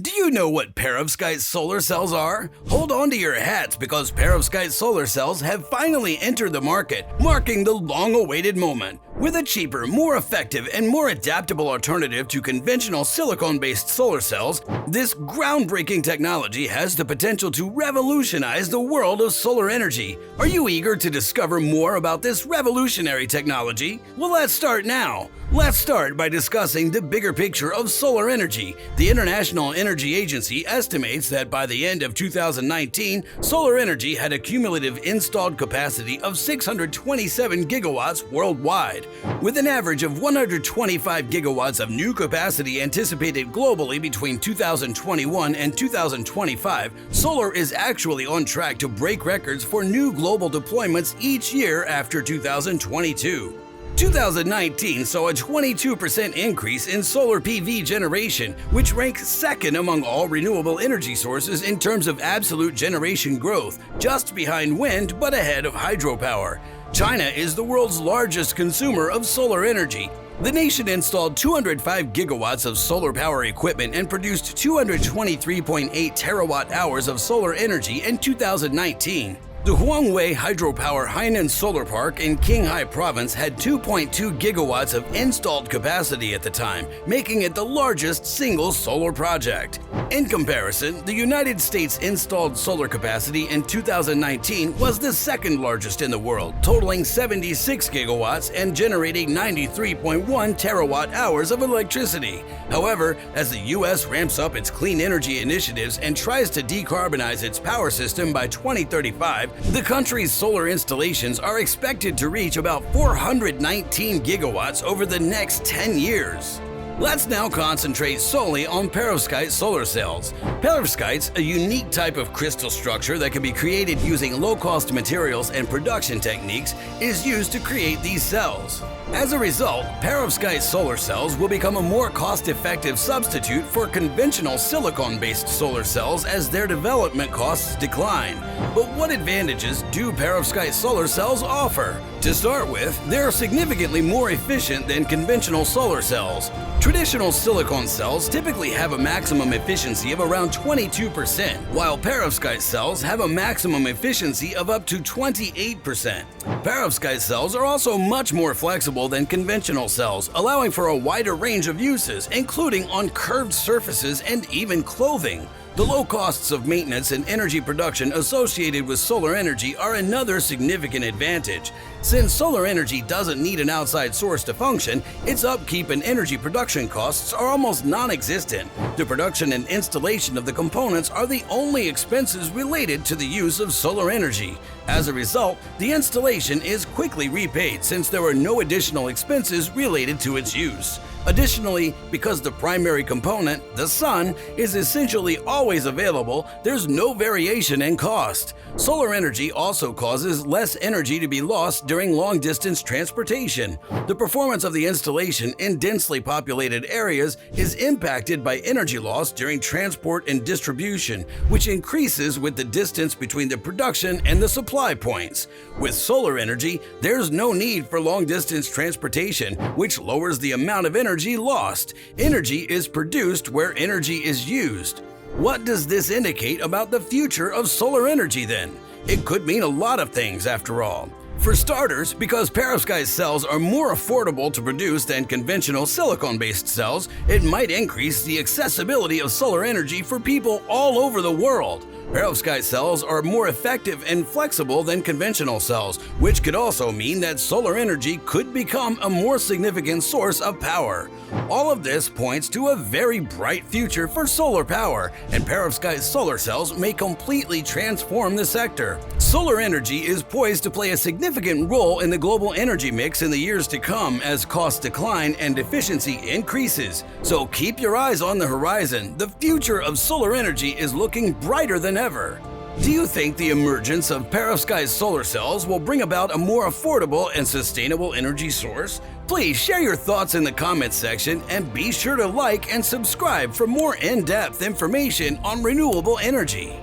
Do you know what Perovskite solar cells are? Hold on to your hats because Perovskite solar cells have finally entered the market, marking the long-awaited moment. With a cheaper, more effective, and more adaptable alternative to conventional silicon-based solar cells, this groundbreaking technology has the potential to revolutionize the world of solar energy. Are you eager to discover more about this revolutionary technology? Well, let's start now. Let's start by discussing the bigger picture of solar energy. The International Energy Agency estimates that by the end of 2019, solar energy had a cumulative installed capacity of 627 gigawatts worldwide. With an average of 125 gigawatts of new capacity anticipated globally between 2021 and 2025, solar is actually on track to break records for new global deployments each year after 2022. 2019 saw a 22% increase in solar PV generation, which ranks second among all renewable energy sources in terms of absolute generation growth, just behind wind but ahead of hydropower. China is the world's largest consumer of solar energy. The nation installed 205 gigawatts of solar power equipment and produced 223.8 terawatt hours of solar energy in 2019. The Huangwei Hydropower Hainan Solar Park in Qinghai Province had 2.2 gigawatts of installed capacity at the time, making it the largest single solar project. In comparison, the United States installed solar capacity in 2019 was the second largest in the world, totaling 76 gigawatts and generating 93.1 terawatt hours of electricity. However, as the U.S. ramps up its clean energy initiatives and tries to decarbonize its power system by 2035, the country's solar installations are expected to reach about 419 gigawatts over the next 10 years. Let's now concentrate solely on perovskite solar cells. Perovskite's a unique type of crystal structure that can be created using low-cost materials and production techniques is used to create these cells. As a result, perovskite solar cells will become a more cost-effective substitute for conventional silicon-based solar cells as their development costs decline. But what advantages do perovskite solar cells offer? To start with, they are significantly more efficient than conventional solar cells. Traditional silicon cells typically have a maximum efficiency of around 22%, while perovskite cells have a maximum efficiency of up to 28%. Perovskite cells are also much more flexible than conventional cells, allowing for a wider range of uses, including on curved surfaces and even clothing. The low costs of maintenance and energy production associated with solar energy are another significant advantage. Since solar energy doesn't need an outside source to function, its upkeep and energy production costs are almost non-existent. The production and installation of the components are the only expenses related to the use of solar energy. As a result, the installation is quickly repaid since there are no additional expenses related to its use. Additionally, because the primary component, the sun, is essentially always available, there's no variation in cost. Solar energy also causes less energy to be lost during long-distance transportation. The performance of the installation in densely populated areas is impacted by energy loss during transport and distribution, which increases with the distance between the production and the supply points. With solar energy, there's no need for long-distance transportation, which lowers the amount of energy lost. Energy is produced where energy is used. What does this indicate about the future of solar energy then? It could mean a lot of things after all. For starters, because perovskite cells are more affordable to produce than conventional silicon-based cells, it might increase the accessibility of solar energy for people all over the world. Perovskite cells are more effective and flexible than conventional cells, which could also mean that solar energy could become a more significant source of power. All of this points to a very bright future for solar power, and perovskite solar cells may completely transform the sector. Solar energy is poised to play a significant role in the global energy mix in the years to come as costs decline and efficiency increases. So keep your eyes on the horizon. The future of solar energy is looking brighter than ever. Do you think the emergence of perovskite solar cells will bring about a more affordable and sustainable energy source? Please share your thoughts in the comments section and be sure to like and subscribe for more in-depth information on renewable energy.